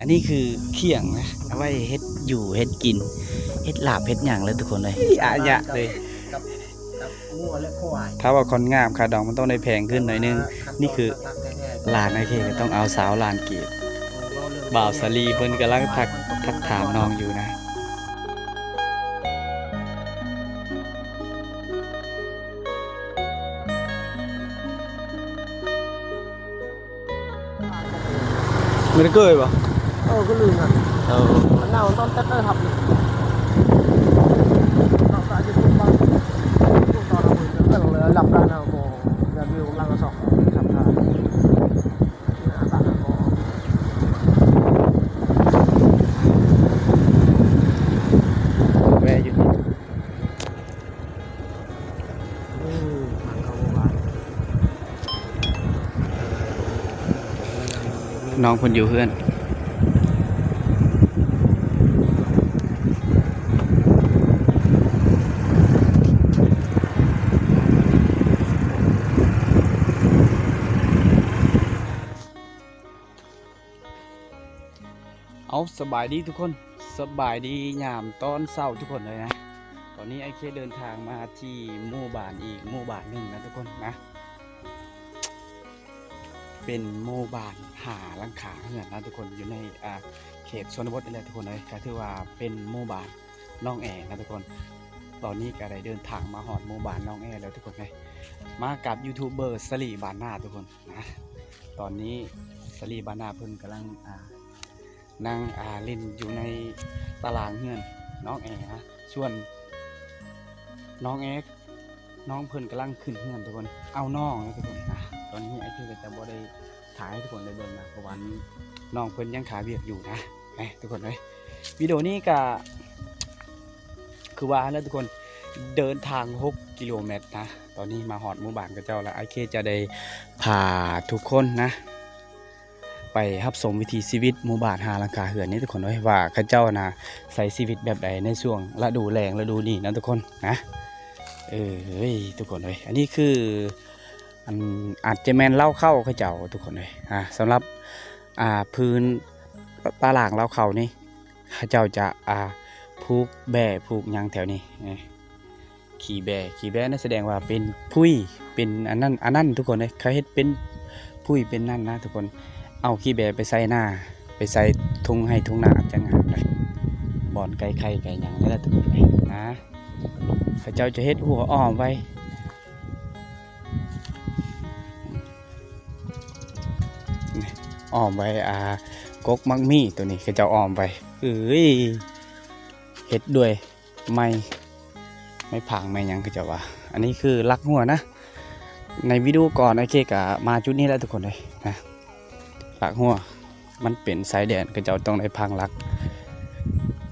อันนี้คือเขียงนะเอาไว้เฮ็ดอยู่เฮ็ดกินเฮ็ดลาบเฮ็ดหยังเลยทุกคนเลยอะเลยกับงัวและควายถ้าว่าคนงามค่าดองมันต้องได้แพงขึ้นหน่อยนึงนี่คือลานไอเคก็ต้องเอาสาวลานเกตบ่าวสลีเพิ่นกำลังทักถามน้องอยู่นะไม่ได้เกยป่ะก็ลืมอ่ะมันเน่าต้นเต้นได้ครับเราก็จะพูดบ้างพูดตอนเราคุยกันเรื่องเลยหลับได้นะโมยาวิวกำลังกระสอบทำท่าแวะอยู่น้องคนอยู่เพื่อนเอาสบายดีทุกคนสบายดียามตอนเช้าทุกคนเลยนะตอนนี้ไอเคเดินทางมาที่หมู่บ้านอีกหมู่บ้านหนึ่งนะทุกคนนะเป็นหมู่บ้านหาหลังคาเรือนนะทุกคนอยู่ในเขตชนบทนี่แหละทุกคนเลยก็ถือว่าเป็นหมู่บ้านน้องแอนะทุกคนตอนนี้ก็ได้เดินทางมาหอดหมู่บ้านน้องแอแล้วทุกคนเลยมากับยูทูบเบอร์สลีบานนาทุกคนนะตอนนี้สลีบานนาเพิ่นกำลังนั่งเล่นอยู่ในตารางเฮือนน้องแอนะส่วนน้องแอน้องเพิ่นกำลังขึ้นเฮือนทุกคนเอาน้องนะทุกคนนะตอนนี้ไอ้ที่ก็จะบ่ได้ถ่ายให้ทุกคนได้เบิ่งนะเพราะว่าน้องเพิ่นยังขาเวียกอยู่นะทุกคนเลยวิดีโอนี้ก็คือว่าแล้วทุกคนเดินทาง6 กิโลเมตรนะตอนนี้มาหอดหมู่บ้านกับเจ้าแล้วไอ้เคจะได้พาทุกคนนะไปรับชมวิถีชีวิตหมู่บ้านหาหลังคาเรือนนี้ทุกคนว่าเขาเจ้านะใช้ชีวิตแบบใดในช่วงฤดูแล้งฤดูนี้นะทุกคนนะทุกคนเลยอันนี้คืออาจจะแมนเล่าเข้าเขาเจ้าทุกคนเลยสำหรับพื้นตาหลางเล่าเข้านี่เขาเจ้าจะผูกแบ่ผูกยางแถวนี้ขี่แบ่นั่นแสดงว่าเป็นพุ้ยเป็นอันนั้นทุกคนเลยเขาเฮ็ดเป็นพุ้ยเป็นนั่นนะทุกคนเอาขี้แบไปใส่หน้าไปใส่ทุ่งให้ทุ่งนาจังงามเลยบอนไก่ไข่ไก่หยังนี่แหละทุกคนเลยนะพระเจ้าจะเฮ็ดหัวอ้อมไว้อ้อมไว้กกมักมี่ตัวนี้พระเจ้าอ้อมไว้เฮ็ดด้วยไม่ผังไม่หยังพระเจ้าว่าอันนี้คือลักหัวนะในวิดีโอก่อนไอ้เคกะมาจุดนี้แล้วทุกคนเลยนะลักหัวมันเป็นสายแดนก็จะต้องได้พังลัก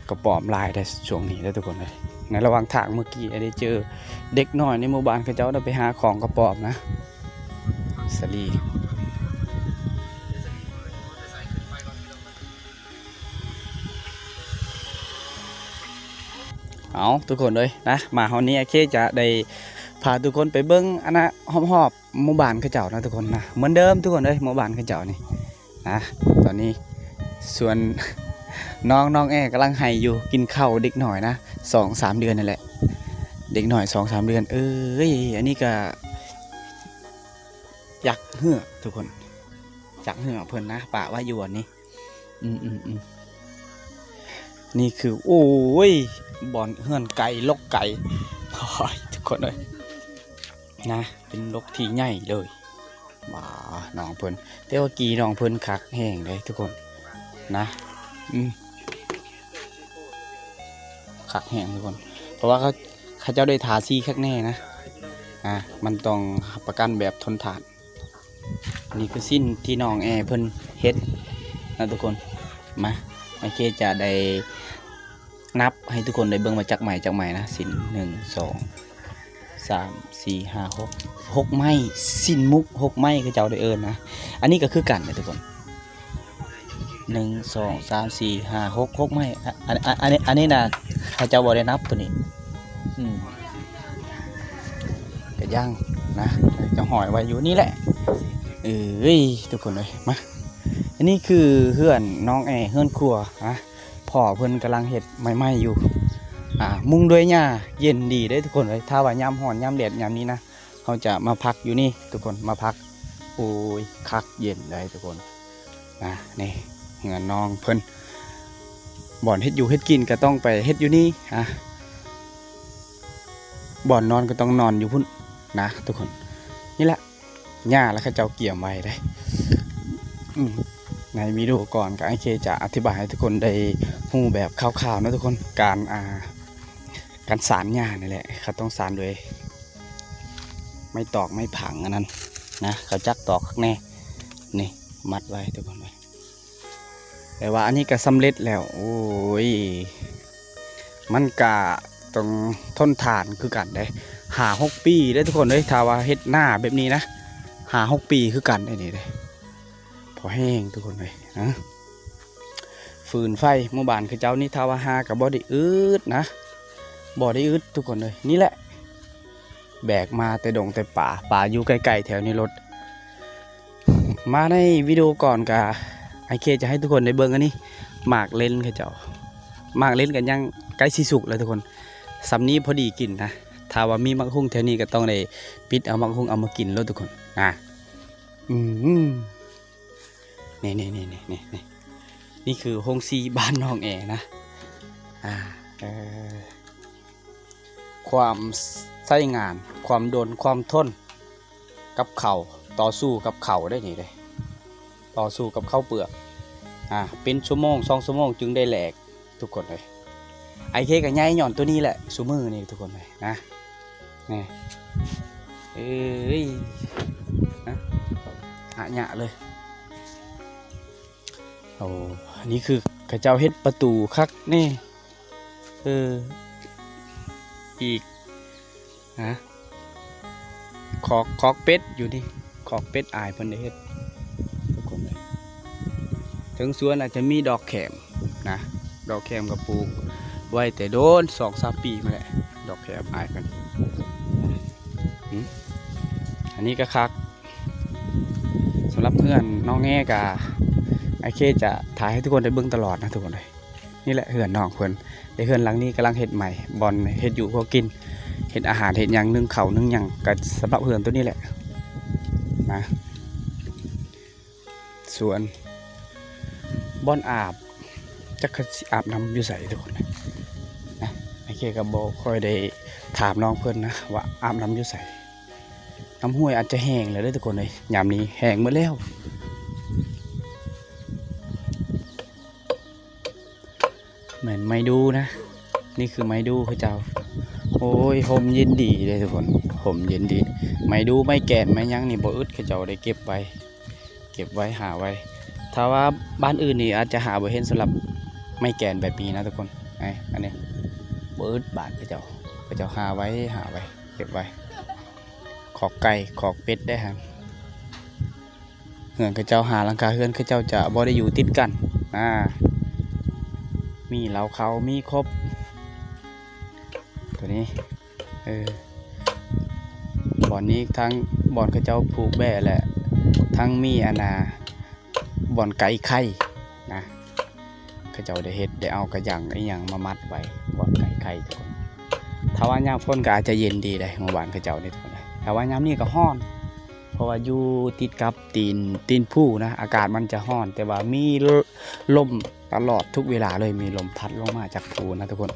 กระป๋อมลายได้ช่วงนี้แล้วทุกคนเลยในระหว่างทางเมื่อกี้ได้เจอเด็กน้อยในหมู่บ้านเขาเจ้าได้ไปหาของกระป๋อมนะสลีเอาทุกคนเลยนะมาเฮานี้เคจะได้พาทุกคนไปเบิ้งอันนะหอบหมู่บ้านเขาเจ้านะทุกคนนะเหมือนเดิมทุกคนเลยหมู่บ้านเขาเจ้านี่นะตอนนี้ส่วนน้องแอกำลังไห้อยู่กินข้าวเด็กหน่อยนะ2-3 เดือนนั่นแหละเด็กหน่อย2-3 เดือนอันนี้ก็อยากเหือทุกคนอยากเหือเพิ่นนะป่าว่าอยู่อันนี้นี่คือโอ้ยบอนเหือนไก่ลกไก่ทุกคนเลยนะเป็นลกที่ใหญ่เลยว้าน้องเพิ่นแต่ว่ากีน้องเพิ่นคักแห้งเลยทุกคนนะคักแห้งทุกคนเพราะว่าเขาเจ้าได้ทาซีคักแน่นะมันต้องประกันแบบทนทานนี่คือสิ้นที่น้องแอเพิ่นเฮ็ดนะทุกคนมาโอเคจะได้นับให้ทุกคนได้เบิ่งมาจากใหม่นะสิ้น1-2-3-4-5-6ไม้สิ้นมุก6ไม้คือเจ้าได้นะอันนี้ก็คือกันนะทุกคน1-2-3-4-5-6ไม้อันนี้นะเขาเจ้าบ่ได้นับตัวนี้ก็ย่างนะจะห่อยไว้อยู่นี่แหละทุกคนเลยมา อันนี้คือเฮือนน้องแอเฮือนครัวนะพ่อเพิ่นกำลังเฮ็ดใหม่ๆอยู่มุงด้วยหญ้าเย็นดีได้ทุกคนเลยถ้าว่ายามร้อนยามแดดยามนี้นะเขาจะมาพักอยู่นี่ทุกคนมาพักโอ้ยคักเย็นได้ทุกคนนะนี่เฮือนน้องเพิ่นบ่อนเฮ็ดอยู่เฮ็ดกินก็ต้องไปเฮ็ดอยู่นี่บ่อนนอนก็ต้องนอนอยู่พุ่นนะทุกคนนี่แหละหญ้าแล้วเขาเจ้าเกี่ยมไว้ได้ในวิดีโอก่อนกับไอเคจะอธิบายให้ทุกคนได้รู้แบบคร่าวๆนะทุกคนการสานหญ้านี่แหละเขาต้องสานโดยไม่ตอกไม่ผังอันนั้นนะเขาจักตอกข้างในนี่มัดไว้ทุกคนเลยแต่ว่าอันนี้ก็สำเร็จแล้วโอ้ยมันกะต้องทนทานคือกันได้5-6 ปีได้ทุกคนเลยถ้าว่าเฮ็ดหน้าแบบนี้นะ5-6 ปีคือกันได้นี่เลยพอแห้งทุกคนเลยนะฟืนไฟหมู่บ้านคือเจ้านี่ถ้าว่ากับบ่ได้อึดนะบ่ได้อึดทุกคนเลยนี่แหละแบกมาแต่ดงแต่ป่าอยู่ไกลๆแถวนี้รถมาในวิดีโอก่อนกับไอเคจะให้ทุกคนได้เบิ่งอันนี้หมากเล่นคือเจ้าหมากเล่นกันยังใกล้สิสุกเลยทุกคนสำนี้พอดีกินนะถ้าว่ามีมักหุ่งแถวนี้ก็ต้องได้ปิดเอามักหุ่งเอามากินแล้วทุกคนนี่คือโฮงซีบ้านน้องแอนะความใช้งานความโดนความทนกับเข่าต่อสู้กับเข่าได้นี่เลยต่อสู้กับข้าวเปลือกเป็นชั่วโมง2 ชั่วโมงจึงได้แหลกทุกคนเลยไอเคกับไงหย่อนตัวนี้แหละซูมือนี่ทุกคนเลยนะนี่นะหยะเลยโอ้อันนี้คือกระเจ้าเฮ็ดประตูคักนี่อีกนะคอกเป็ดอยู่นี่คอกเป็ดอายเพิ่นได้เฮ็ดทุกคนเลยถึงสวนอาจจะมีดอกแขมนะดอกแขมกับปลูกไว้แต่โดน2-3 ปีมาแหละดอกแขมอายเพิ่นอันนี้ก็คักสำหรับเพื่อนน้องแง่กะไอเคจะถ่ายให้ทุกคนได้เบิ่งตลอดนะทุกคนเลยนี่แหละเฮือนน้องเพิ่นในเฮือนหลังนี้กำลังเฮ็ดใหม่บอลเฮ็ดอยู่พอกินเฮ็ดอาหารเฮ็ดอย่างนึ่งข้าวนึ่งอย่างก็สำหรับเฮือนตัวนี้แหละนะส่วนบอลอาบจักอาบน้ำอยู่ใส่ทุกคนนะไอเคก็บ่ค่อยได้ถามน้องเพิ่นนะว่าอาบน้ำอยู่ใส่น้ำห้วยอาจจะแห้งเลยทุกคนเลยยามนี้แห้งหมดแล้วเหมือนไม้ดูนะนี่คือไม้ดูพระเจ้าโอ้ยห่มเย็นดีเลยทุกคนห่มเย็นดีไม้ดูไม้แก่นไม้ยั้งนี่บ่อึดพระเจ้าได้เก็บไว้หาไว้ถ้าว่าบ้านอื่นนี่อาจจะหาบ่เห็นสำหรับไม้แก่นแบบนี้นะทุกคนอันนี้บ่อึดบาทพระเจ้าหาไว้เก็บไว้ขอกไก่ขอกเป็ดได้ฮะเฮือนพระเจ้าหาหลังคาเฮือนพระเจ้าจะบ่ได้อยู่ติดกันมีเหล้าเขามีครบตัวนี้บ่อนนี้ทั้งบ่อนเขาเจ้าผูกแบ่แหละทั้งมีบ่อนไก่ไข่นะเขาเจ้าได้เฮ็ดได้เอากระยังไอ้ยังมามัดไว้บ่อนไก่ไข่ทุกคนถ้าว่ายามฝนก็อาจจะเย็นดีได้เมื่อวานเขาเจ้านี่ทุกคนถ้าว่ายามนี้ก็ร้อนเพราะว่าอยู่ติดกับตีนผู้นะอากาศมันจะร้อนแต่ว่ามีลมตลอดทุกเวลาเลยมีลมพัดลงมาจากภูนะทุกคน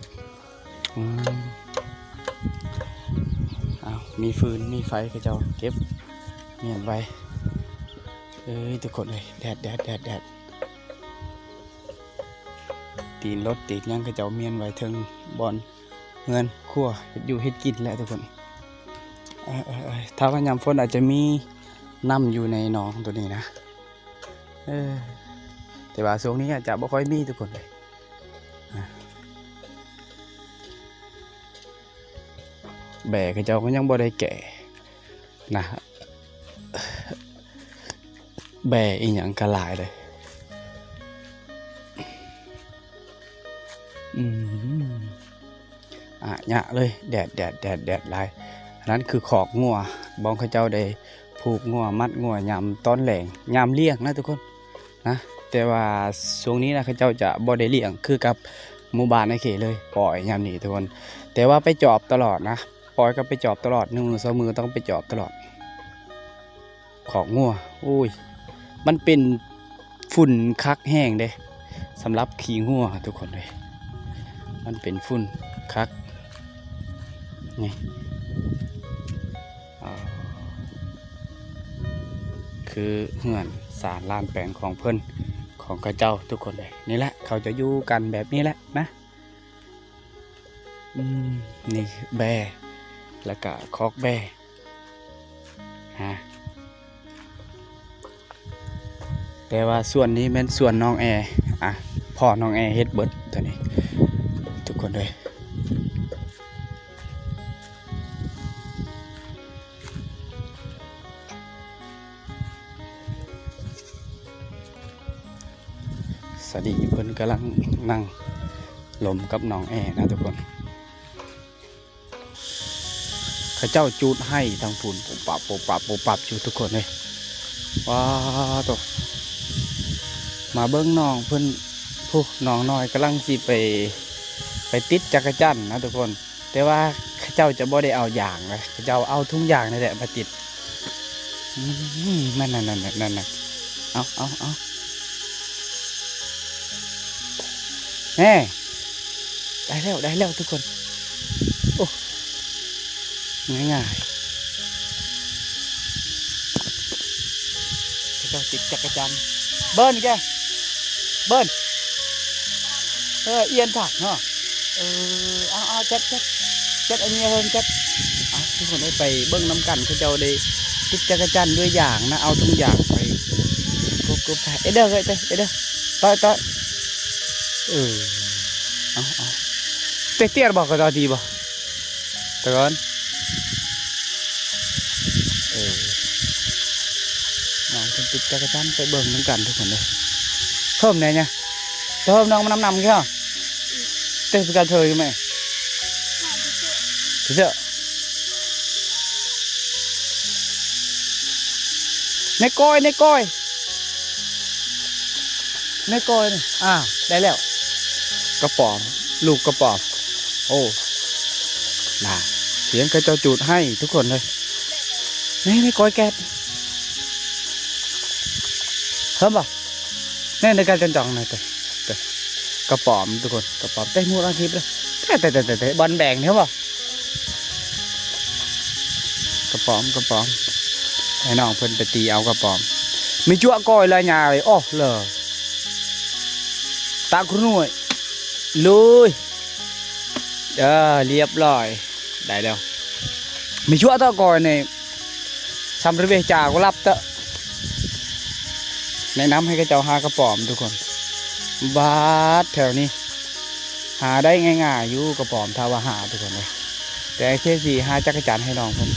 มีฟืนมีไฟก็จะเก็บเงียบไว้ทุกคนเลยแดดตีนรถตีนยังก็จะเมียนไว้ถึงบอลเงินขั้วอยู่เฮ็ดกินแหละทุกคนถ้าว่ายามฝนอาจจะมีน้ำอยู่ในหนองตัวนี้นะแต่ว่าช่วงนี้อาจจะไม่ค่อยมีทุกคนเลยแบกเจ้าก็ยังบ่ได้แก่นะแบกอีหยังกระหลายเลยหยะเลยแดดลายอันนั้นคือขอกงัวบองเขาเจ้าได้ผูกงัวมัดงัวยามตอนแหลงยามเลี้ยงนะทุกคนนะ แต่ว่าช่วงนี้นะเขาเจ้าจะบ่ได้เลี้ยงคือกับหมู่บ้านในเขตเลยปล่อยยามนี้ทุกคนแต่ว่าไปจอบตลอดนะปล่อยก็ไปจอบตลอด1 มือ 2 มือต้องไปจอบตลอดของงัวอุ้ยมันเป็นฝุ่นคักแห้งเด้สำหรับขี้งัวทุกคนเลยมันเป็นฝุ่นคักนี่คือเหือนสารลานแปลงของเพิ่นของกระเจ้าทุกคนเลยนี่แหละเขาจะอยู่กันแบบนี้แหละนะนี่แบแล้วก็คอกแบฮะแต่ว่าส่วนนี้เป็นส่วนน้องแอร์พ่อน้องแอร์เฮ็ดเบิดตัวนี้ทุกคนเลยสวัสดีเพิ่นกำลังนั่งลมกับน้องแอร์นะทุกคนข้าเจ้าจูดให้ทางฝุ่นปุบปับปุบปับปุบปับอยู่ทุกคนเลยว้าวตัวมาเบิ้งน้องเพิ่นผู้น้องน้อยกำลังสิไปติดจักรจั่นนะทุกคนแต่ว่าข้าเจ้าจะบ่ได้เอาอย่างเลยข้าเจ้าเอาทุ่งยางนี่แหละมาติดนั่นเอาแน่ได้แล้วทุกคนโอ้ง่ายๆเจ้าติดจักรจันทร์เบิ้ลแกเบิ้ลเอียนถักเนาะเอาจัดอันนี้เฮิงจัดทุกคนได้ไปเบิ้งน้ำกันเขาเจ้าได้ติดจักรจันทร์ด้วยอย่างนะเอาทุกอย่างไปกุ๊บถ่ายเด้อต่อยเอาเตี้ยบอกก็ต่อทีบ่ตะกอนน้องเป็นติดจักรจันทร์ไปเบิ่งน้ำกันทุกคนเลยเพิ่มไหนเนี่ยเพิ่มน้องมันนำแค่เต้นสกัดเธออยู่ไหมเจ้าในก้อยนี่ได้แล้วกระป๋อมลูกกระป๋อมโอ้น่าเสียงกระเจ้าจูดให้ทุกคนเลยนี่ก้อยแก๊สเพิ่มป่ะนี่ในการจันจ่องหน่อยแต่กระป๋อมทุกคนกระป๋อมได้มูลอาชีพเลยแต่บอลแบ่งเนี่ยป่ะกระป๋อมให้น้องเพิ่นไปตีเอากระป๋อมมีจั่วก้อยละยาเลยอ้อเลยตาคุณหน่วยลุยเรียบร้อยได้แล้วมีชั่วตะกอยในทำระเบียจาก็รับเตะแนะนำให้กระเจ้าหากระป๋อมทุกคนบาดแถวนี้หาได้ง่ายๆอยู่กระป๋อมทาวาหาทุกคนเลยแต่แค่สี่หาจักรจันทร์ให้น้องผม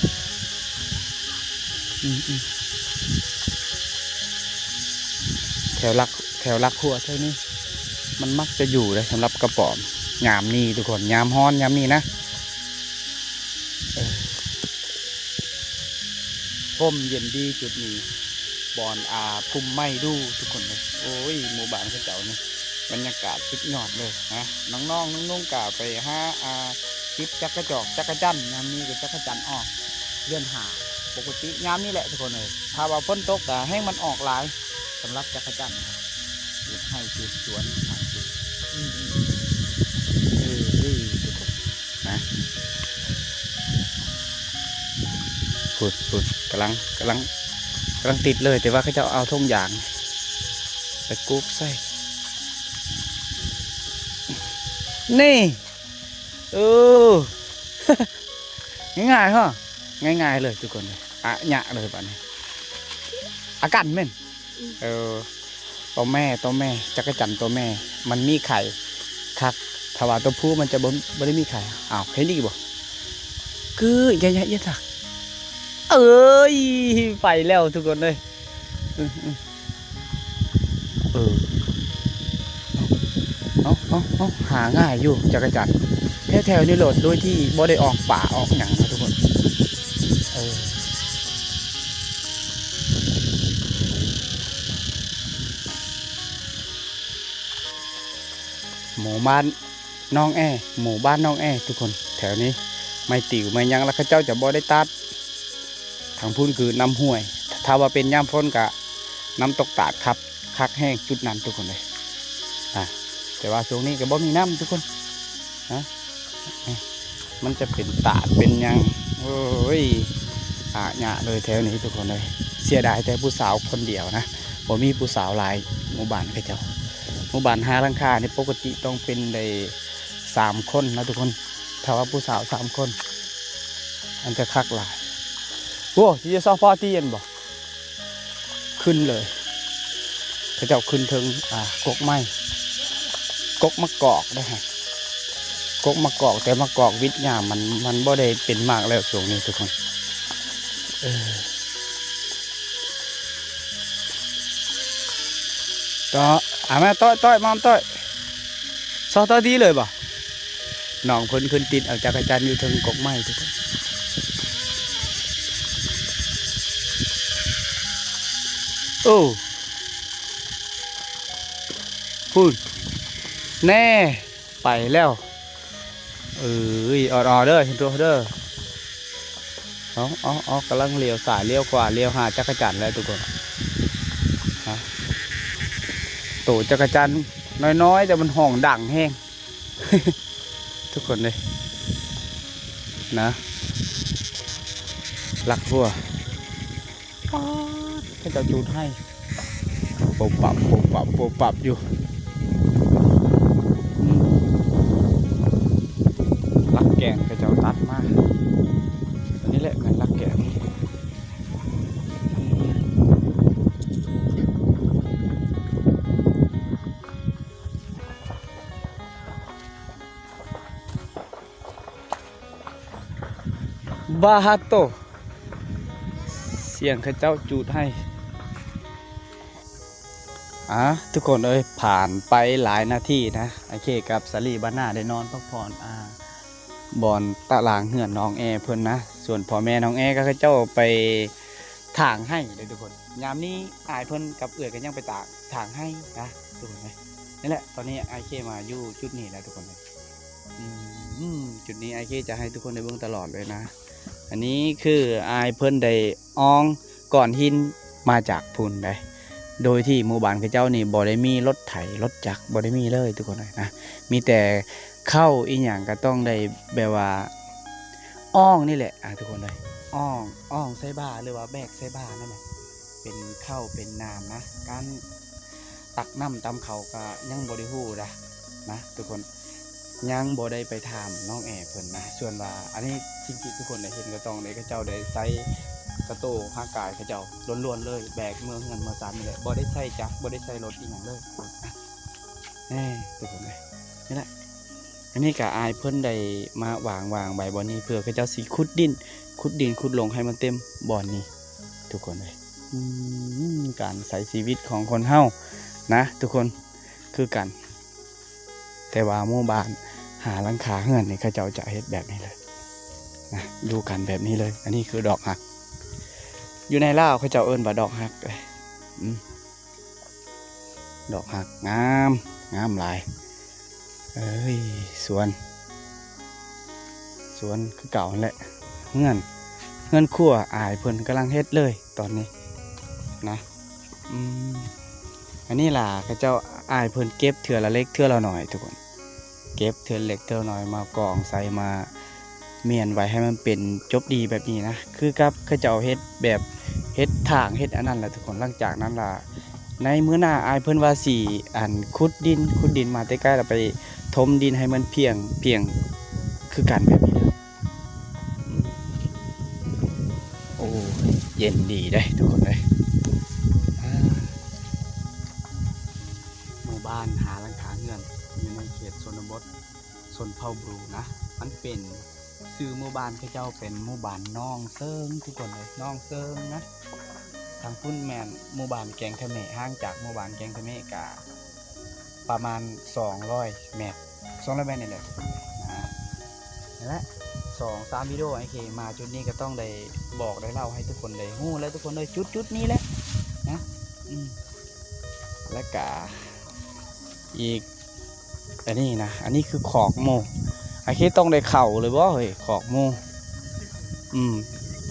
แถวลักหัวเท่านี้มันมักจะอยู่เลยสำหรับกระป๋อมยามนี้ทุกคนยามฮ้อนยามนี้นะร่มเย็นดีจุดนี้บอนพุ่มไม้ดูทุกคนเลยโอ้ยหมู่บ้านเขาเจ้านี่บรรยากาศสุดยอดเลยนะน้องนุ่งกาไปจิบจักรจันยามนี้กับจักรจันออกเลื่อนหาปกติยามนี้แหละทุกคนเลยถ้าว่าฝนตกแต่ให้มันออกหลายสำหรับจักรจันให้สวนนะพูดกำลังติดเลยแต่ว่าเขาจะเอาทุ่งยางไปกุ๊บใส่นี่ง่ายๆฮะง่ายๆเลยทุกคนเลยหยะเลยแบบนี้กันเม่นตัวแม่จักรจันตัวแม่มันมีไข่คักถ้าว่าตัวผู้มันจะบ่ได้มีไข่เห็นดีบ่คือใหญ่ๆถักไปแล้วทุกคนเลยหาง่ายอยู่จักรจันแถวนี้โหลดโดยที่บ่ได้ออกป่าออกหยังนะทุกคน หมู่บ้านน้องแอหมู่บ้านน้องแอทุกคนแถวนี้ไม่ติ๋วไม่ยังแล้วเขาเจ้าจะบ่ได้ตัดทางพุ่นคือน้ำห้วยถ้าว่าเป็นย่ามพ้นกะน้ำตกตาดครับคักแห้งจุดนั้นทุกคนเลยแต่ว่าช่วงนี้ก็บ่มีน้ำทุกคนนะมันจะเป็นตาดเป็นยังโอ้ยหยะเลยแถวนี้ทุกคนเลยเสียดายแต่ผู้สาวคนเดียวนะบ่มีผู้สาวหลายหมู่บ้านเขาเจ้าหมู่บ้าน5 หลังคานี่ปกติต้องเป็นได้3 คนนะทุกคนถ้าว่าผู้สาว3 คนมันจะคักหลายโอ้ที่จะซอฟพอตีเย็นบ่ขึ้นเลยเขาเจ้าขึ้นถึงกกไม้กกมะกอกได้ฮะกกมะกอกแต่มะกอกวิทยามันบ่ได้เป็นมากแล้วช่วงนี้ทุกคนต่อแม่ต้อยมอมต้อยซอต้อยดีเลยบ่น้องเพิ่นขึ้นติดเอาจักรจันทร์อยู่ถึงกกไม้ทุกคนโอ้พูดแน่ไปแล้วออเด้อเห็นตัวเด้อกำลังเลี้ยวสายเลี้ยวขวาเลี้ยวหาจักรจันทร์แล้วทุกคนโตจักรจันทร์น้อยๆแต่มันห้องดังแห้ง ทุกคนเลยนะรักวัวให้เจ้าจูดให้ปบปับอยู่รักแกงก็เจ้าตัดมากอันนี้แหละเงินรักแกงบาฮาโตเสียงข้าเจ้าจูดให้ทุกคนผ่านไปหลายนาทีนะไอเคกับสลีบ้านหน้าได้นอนพักผ่อนบอนตะลางเหือนน้องแอเพิ่นนะส่วนพ่อแม่น้องแอก็ข้าเจ้าไปถางให้เลยทุกคนยามนี้อายเพิ่นกับเอื่อยกันยังไปถางให้นะทุกคนเลยนี่แหละตอนนี้ไอเคมาอยู่จุดนี้แล้วทุกคนเลยจุดนี้ไอเคจะให้ทุกคนได้เบิ่งตลอดเลยนะอันนี้คืออายเพิ่นได้อ้องก่อนหินมาจากพุ่นได้โดยที่หมู่บ้านข้าเจ้านี่บ่ได้มีรถไถรถจักรบ่ได้มีเลยทุกคนเลยนะมีแต่เข้าอีหยังก็ต้องได้แบบว่าอ้องนี่แหละทุกคนเลยอ้องใส่บ้าหรือว่าแบกใส่บ้านั่นแหละเป็นเข้าเป็นน้ำนะการตักน้ำตามเขาก็ยังบ่ได้ฮู้นะทุกคนยังบ่ได้ไปถามน้องแอเพิ่นนะส่วนว่าอันนี้จริงๆทุกคนได้เห็นก็ต้องได้ข้าเจ้าได้ใส่กระโตห้ากายข้าเจ้าล้วนๆเลยแบกเมืองเงินมาสานนี่แหละบ่ได้ใส่จักรบ่ได้ใส่รถอีหยังเลยทุกคนเลยนี่แหละอันนี้ก็อายเพิ่นได้มาวางใบบ่อนี้เพื่อข้าเจ้าสิขุดดินขุดลงให้มันเต็มบ่อนี้ทุกคนเลยการใช้ชีวิตของคนเฮานะทุกคนคือกันแต่ว่าหมู่บ้านหาหลังคาเฮือนนี่ข้าเจ้าจะเฮ็ดแบบนี้เลยนะดูกันแบบนี้เลยอันนี้คือดอกหักอยู่ในลาวเขาเจ้าเอิ้นว่าดอกหักเลยดอกหักงามหลายสวนคือเก่าแหละเงื่อนขั้วอายเพิ่นกำลังเฮ็ดเลยตอนนี้นะอันนี้ล่ะเขาเจ้าอายเพิ่นเก็บเถื่อละเล็กเถื่อละหน่อยทุกคนเก็บเถื่อเล็กเถื่อน้อยมากองใส่มาเมียนไว้ให้มันเป็นจบดีแบบนี้นะคือกับเขาเจ้าเฮ็ดแบบเฮ็ดทางเฮ็ดอันนั้นแหละทุกคนหลังจากนั้นล่ะในมื้อหน้าอายเพิ่นว่าสิขุดดินมาใกล้ๆแล้วไปถมดินให้มันเพียงคือกันแบบนี้เลยโอ้เย็นดีได้ทุกคนเลยหมู่บ้านหาหลังคาเรือนอยู่ในเขตชนบทชนเผ่าบรูนะมันเป็นชื่อหมู่บ้านเขาเจ้าเป็นหมู่บ้านน้องเซิงทุกคนเลยน้องเซิงนะทางพุ่นแมนหมู่บ้านแกงทะเมห่างจากหมู่บ้านแกงทะเมกาประมาณ200 เมตรนี่แหละนั่นแหละ2-3 วิดีโอไอเคมาจุดนี้ก็ต้องได้บอกได้เล่าให้ทุกคนได้ฮู้และทุกคนได้จุดนี้แหละนะและกะอีก อันนี้นะอันนี้คือขอกโมไอ้คิดต้องได้เข่าเลยบ่เฮ้ยขอกโม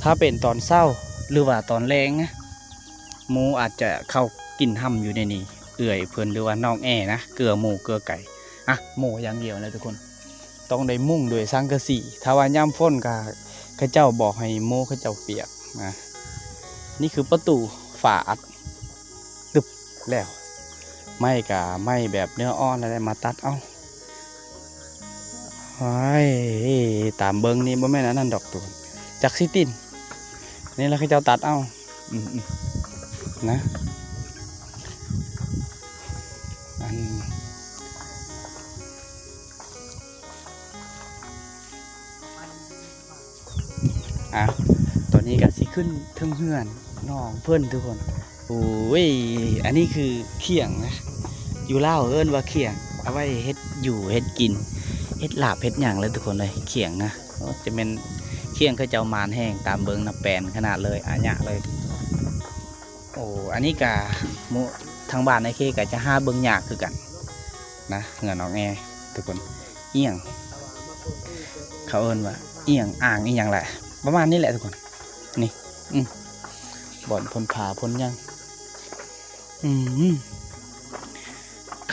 ถ้าเป็นตอนเศร้าหรือว่าตอนแรงนะหมูอาจจะเข้ากินห้ำอยู่ในนี้เอื่อยเพิ่นหรือว่าน้องแอนะเกลือหมูเกลือไก่หมูอย่างเดียวนะทุกคนต้องได้มุ่งโดยสังกะสีถ้าว่าย่ำฝนก็ข้าเจ้าบอกให้หมูข้าเจ้าเปียกนะนี่คือประตูฝาอัดตึบแล้วไม่กะไม่แบบเนื้ออ่อนอะไรมาตัดเอาตามเบิ้งนี่บ่แม่นอันนั้นดอกตัวจักซิตินนี่แล้วข้าเจ้าตัดเอานะตัวนี้ก็สิขึ้นเทิงเฮือนน้องเพื่อนทุกคนโอ้ยอันนี้คือเขียงนะอยู่เล่าเอิ้นว่าเขียงเอาไว้เฮ็ดอยู่เฮ็ดกินเฮ็ดลาบเฮ็ดหยังเลยทุกคนเลยเขียงนะจะเป็นเขียงเขาเจ้ามานแห้งตามเบิงนะแปลนขนาดเลยอาญะเลยโอ้อันนี้กะทางบ้านในเคกะจะ5เบิงยากคือกันนะเงินน้องแอทุกคนเอียงเขาเอิ้นว่าเอียงอ่างอีหยังแหละประมาณนี้แหละทุกคนนี่บ่อนพลผาพลยัง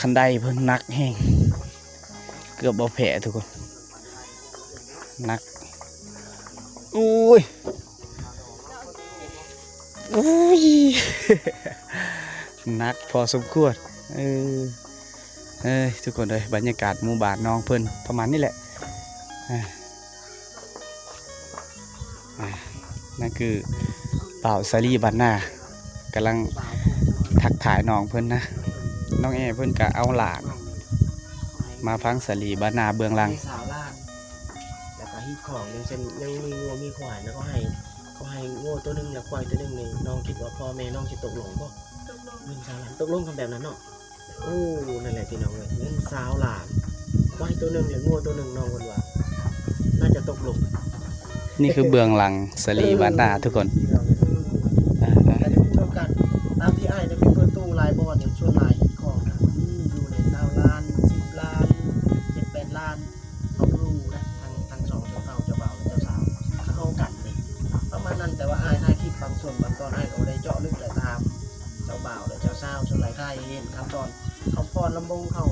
คันไดเพิ่นนักแห้งเกือบบ่แผลทุกคนนักอุ้ยนักพอสมควรทุกคนเลยบรรยากาศหมู่บ้านน้องเพิ่นประมาณนี้แหละนั่นคือเป่าสาลีบ้านนากำลังทักทายน้องเพิ่นนะน้องแอเพิ่นก็เอาหลานมาพังสาลีบ้านนาเบื้องหลังสาวล้านแล้วก็ฮีของยังมีงัวมีควายแล้วก็ให้งัวตัวนึงแล้วควายตัวนึงนี่น้องคิดว่าพ่อแม่น้องจะตกลงบ่เงินสาวล้านตกลงกันแบบนั้นเนาะโอ้นั่นแหละพี่น้องเลยเงินสาวล้านควายตัวนึงแล้วงัวตัวนึงน้องเพิ่นว่าน่าจะตกลงนี่คือเบื้องหลังสาลีบ้านนาทุกคนแต่ได้พูดกันตามที่อ้ายได้มีเปิดตู้ลายบอลอย่างชวนลายของนะอยู่ใน9 ล้าน10 ล้าน7-8 ล้านเขารู้นะทั้งสองเจ้าเก่าเจ้าบ่าวและเจ้าสาวเข้ากันเลยประมาณนั้นแต่ว่าอ้ายถ่ายคลิปบางส่วนบางตอนอ้ายก็ได้เจาะลึกแต่ตามเจ้าบ่าวและเจ้าสาวส่วนหลายท่ายเห็นคำตอนเขาพรลำบงเขา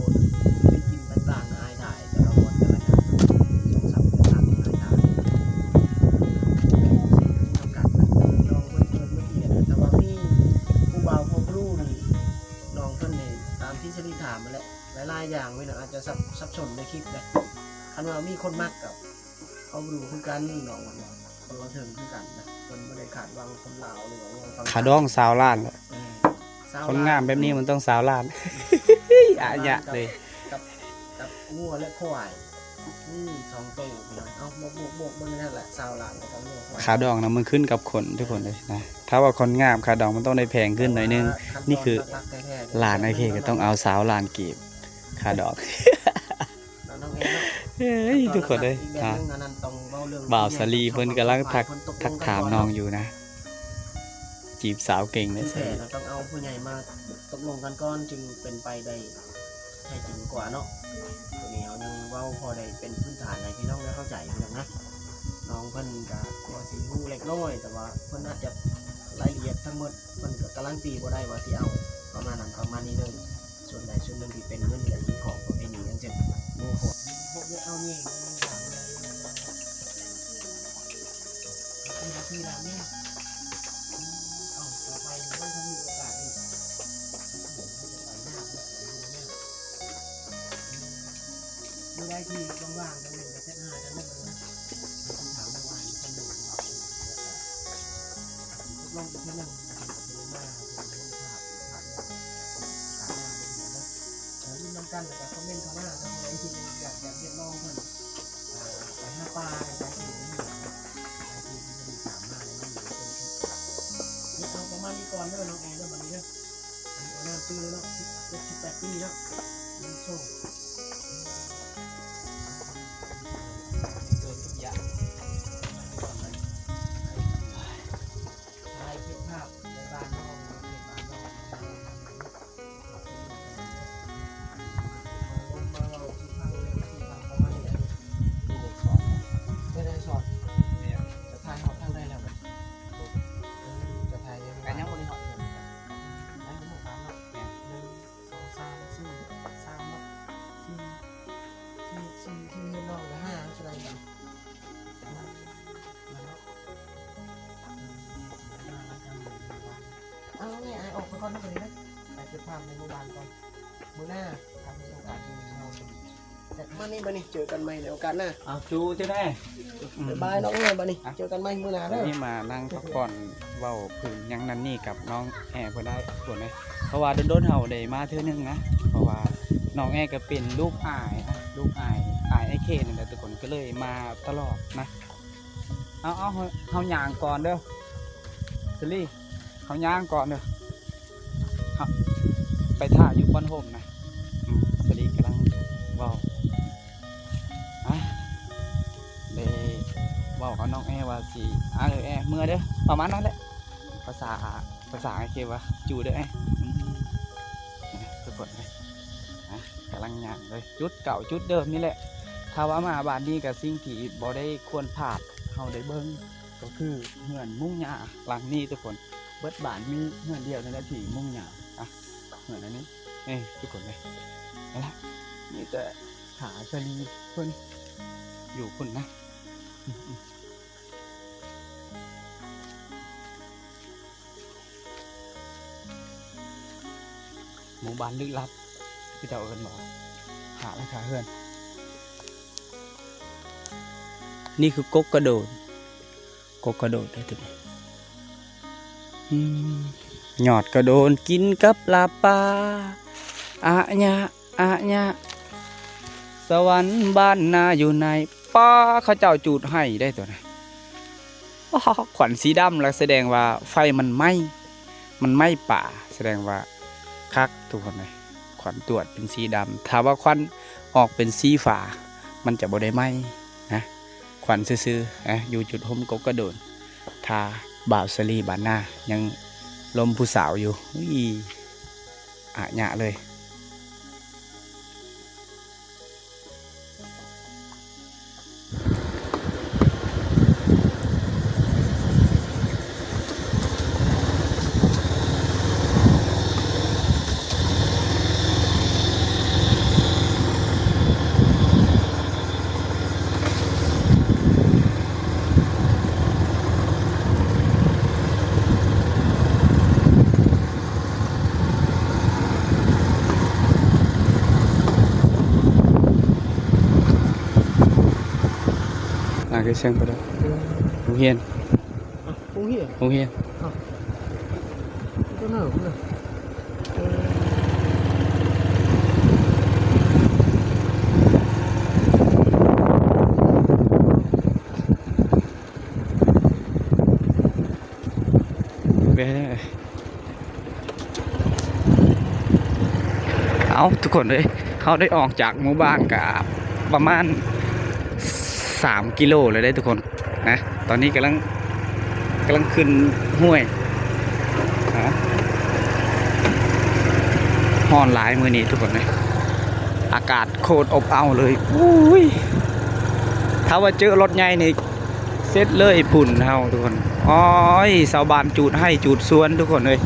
ไปกินต่างๆอ้ายถ่ายแต่ละคนแต่ละอย่าง2-3 เดือนอ้ายถ่ายที่สนิทถามมาแล้วหลายๆอย่างไม่นะอาจจะสับสนในคลิปนะคันว่ามีคนมากกับเขาดูคือกันน้องว่าคนว่าถึงคือกันนะคนไม่ได้ขาดวางคนลาวหรือว่าขาดองสาวล้านคนงามแบบนี้มันต้องสาวล้านอาญะเลยกับงัวและควาย2 ตัวเอาบกมันนั่นแหละสาวล้านกับงัวควายขาดองนะมันขึ้นกับคนทุกคนเลยนะถ้าว่าคนงามขาดองมันต้องได้แพงขึ้นหน่อยนึงนี่คือล้านไอเคก็ต้องเอาสาวล้านกีบขาดองทุกคนเลยบ่าวสาลีเพิ่นกำลังทักถามน้องอยู่นะจีบสาวเก่งเลยแต่เราต้องเอาผู้ใหญ่มาตกลงกันก่อนจึงเป็นไปได้แท้จริงกว่าเนาะตัวนี้เขายังเว้าพอได้เป็นพื้นฐานในพี่น้องได้เข้าใจอย่างนะน้องเพิ่นกับว่าสิฮู้เล็กน้อยแต่ว่าเพิ่นอาจจะรายละเอียดทั้งหมดเพิ่นก็กำลังตีบ่ได้ว่าสิเอาประมาณนั้นประมาณนี้เลยส่วนใดส่วนหนึ่งที่เป็นเงินไหลของประเพณีอย่างเช่นโมโหพวกเอานี่ที่ร้านนี้เอาต่อไปว่าถ้ามีโอกาสอีกดูได้ที่ว่างๆกันหนึ่งกับเซต5กันหนึ่งนะคุณถามเมื่อวานกันหนึ่งลงอีกแค่หนึ่งเป็นหน้าเป็นภาพขาหน้าเป็นหัวนะแล้วรุ่นน้ำกันแต่คอมเมนต์เขาว่าทำอะไรที่อยากเรียนน้องเพิ่นไปหาปลาไปสิ่งนี้เอาประมาณนี้ก่อนเด้อน้องแอนเด้อวันนี้เด้อเอาน้ำตื้อเลยเนาะ18 ปีแล้วโซ่ ที่น้องละห้าแสดงอยู่เอาเนี่ยไอออกไปก่อนนะวันนี้นะแต่จะพาไปโรงพยาบาลก่อนมื้อหน้าทำในโอกาสดีเราเสร็จมานี่เจอกันใหม่ในโอกาสหน้า เอาจูจะได้ บ๊ายบายน้องเอ๋ยบัดนี้เจอกันใหม่มื้อหน้า วั เด้ น อ นี้มานั่งพักผ่อนเว้าพื้นยังนั่นนี่กับน้องแอร์เพิ่นได้ส่วนไหนเพราะว่าโดนๆเฮาได้มาเทื่อนึงนะเพราะว่าน้องแอร์ก็เป็นลูกอ้ายนะลูกอ้ายไอ้เคนั่นแหละทุกคนก็เลยมาตลอดนะเอาเฮาย่างก่อนเด้อซิลี่เฮาย่างก่อนเด้อเฮาไปท่าอยู่บนห่มนะซิลี่กำลังเว้าอ่ะเด้บอกกับน้องแอร์ว่าสิแอร์เมื่อเด้อประมาณนั้นแหละภาษาไอเคว่าจูเด้อทุกคนเลยกำลังย่างเลยจุดเก่าจุดเดิมนี่แหละถ้าว่ามาบ้านนี้กับสิ่งที่บ่ได้ควรพลาดเขาได้เบิ้งก็คือเหือนมุ่งหญ้าหลังนี้ทุกคนเบิดบ้านมีเหือนเดียวในนาทีมุ่งหญ้าเหือนอันนี้ทุกคนเลยนั่นแหละนี่แต่หาชลีเพิ่นอยู่คนนะหมู่บ้านลึกลับที่เจ้าเอิญบอกหาราคาเฮือนนี่คือกกกระโดดได้ตัวนี้หยอดกระโดนกินกับลาปลาญะสวรรค์บ้านนาอยู่ในป่าเขาเจ้าจูดให้ได้ตัวนี้ขวัญสีดำแล้วแสดงว่าไฟมันไหม้ป่าแสดงว่าคักทุกคนเลยขวัญตรวจเป็นสีดำถ้าว่าควันออกเป็นสีฟ้ามันจะบ่ได้ไหมนะขวัญซื่อๆอยู่จุดห่มกกกระโดดทาบ่าวสลีบานหน้ายังลมผู้สาวอยู่หยะเลยcái xem vào đâu Hùng Hiền Hùng Hiền chỗ nào cũng được vềเอาทุกคนเลยเขาได้ออกจากหมู่บ้านกับประมาณ3 กิโลเลยได้ทุกคนนะตอนนี้กำลังขึ้นห้วยฮ้อนหลายมือนี้ทุกคนเลยอากาศโคตรอบอ้าวเลยอุ้ยถ้าว่าเจอรถใหญ่นี่เสร็จเลยพุ่นเฮาทุกคนอ้อยชาวบ้านจูดให้จูดสวนทุกคนเลย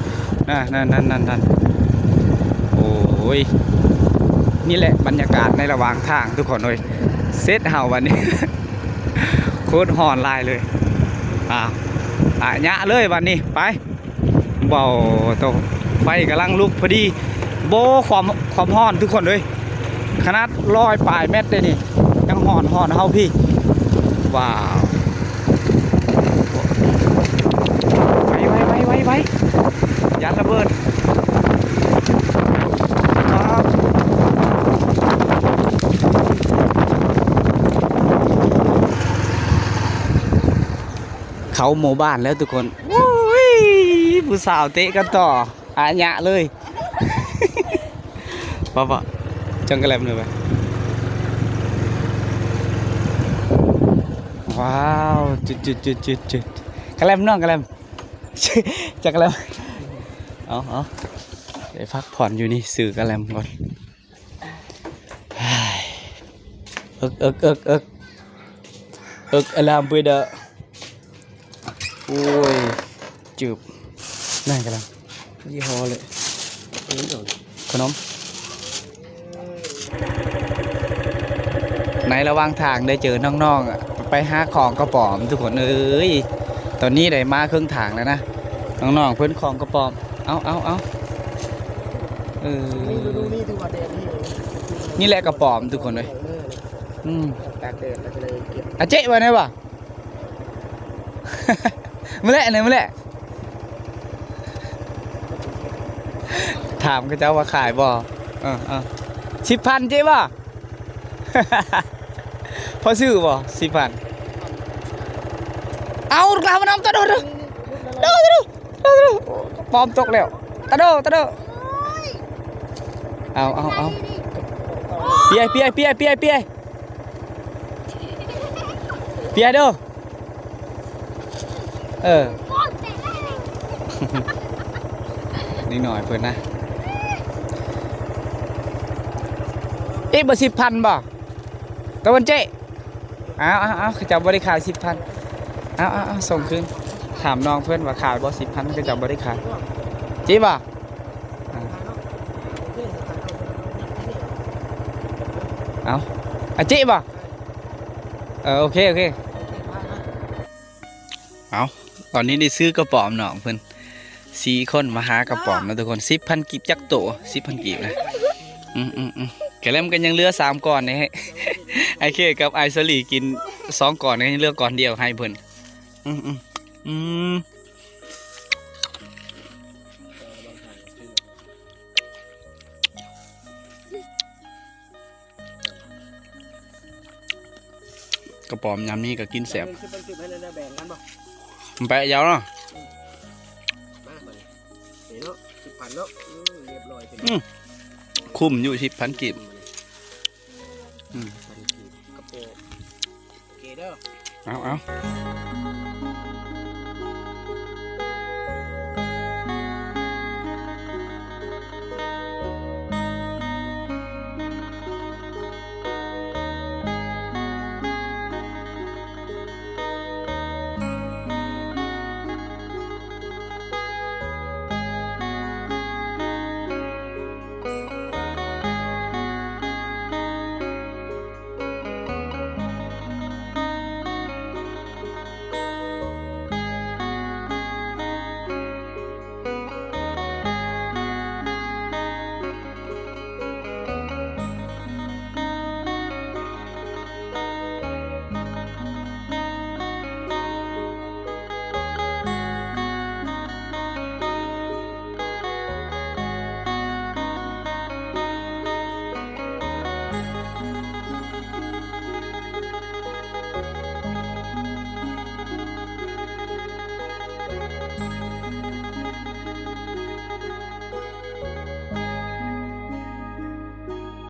นั่นโอ้ยนี่แหละบรรยากาศในระหว่างทางทุกคนเลยเซตเฮาวันนี้ โคตรหอนลายเลยหยะเลยวันนี้ไปเบาโตไฟกำลังลุกพอดีโบความหอนทุกคนเลยขนาด100 ปลายเมตรเลยนี่ยังหอนเฮาพี่ว้าวไว้ยันระเบิดเขาหมู่บ้านแล้วทุกคนผู้สาวเตะกันต่อหยะเลยป่ะจังกระแลมเลยไหมว้าวจุดกระแลมน้องกระแลมจักรแลมเอาเดี๋ยวพักผ่อนอยู่นี่สื่อกระแลมก่อนอลามไปเด้อโอ้ยจืบนั่นกระแลมยี่ห้อเลยขนมไหน ในระหว่างทางได้เจอน้องๆอะไปหาของกระป๋อมทุกคนเอ้ยตอนนี้ได้มาครึ่งทางแล้วนะน้องๆเพิ่นของกระป๋อมเอานี่ดูนี่ถือว่าแดดนี่ นี่แหละกระป๋อมทุกคนเลยอืม ตากแดดแล้วก็เลยเก็บ อาเจ๊มาไหนวะ มาแหละไหนมาแหละถามก็เจ้าว่าขายบ่10,000เจ๊บ่ พอซื้อบ่10,000เอากลามาน้ำตะโดดปอมตกแล้วตะโดเอาเปียเด้อนี่หน่อยเพื่อนนะบ่10,000บ่ตะวันเจ๊เอาเขาจะบริขาย10,000เอาส่งคืนถามน้องเพื่อนว่าขายบ่10,000เขาจะบริขายจีบ่เอาจีบ่โอเคเอาตอนนี้ได้ซื้อกระป๋อมน้องเพื่อน4 คนมาหากระป๋อมนะทุกคน 10,000 กีบจักโต 10,000 กีบนะแกเล่มกันยังเหลือ3 ก่อนนะฮะ ไอเคกับไอซลีกิน2 ก่อนก็ยังเหลือก่อนเดียวให้เพิ่นกระป๋อมยำนี้ก็กินแสบมันไปยาวเนาะคุ้มอยู่10,000 กีบเอา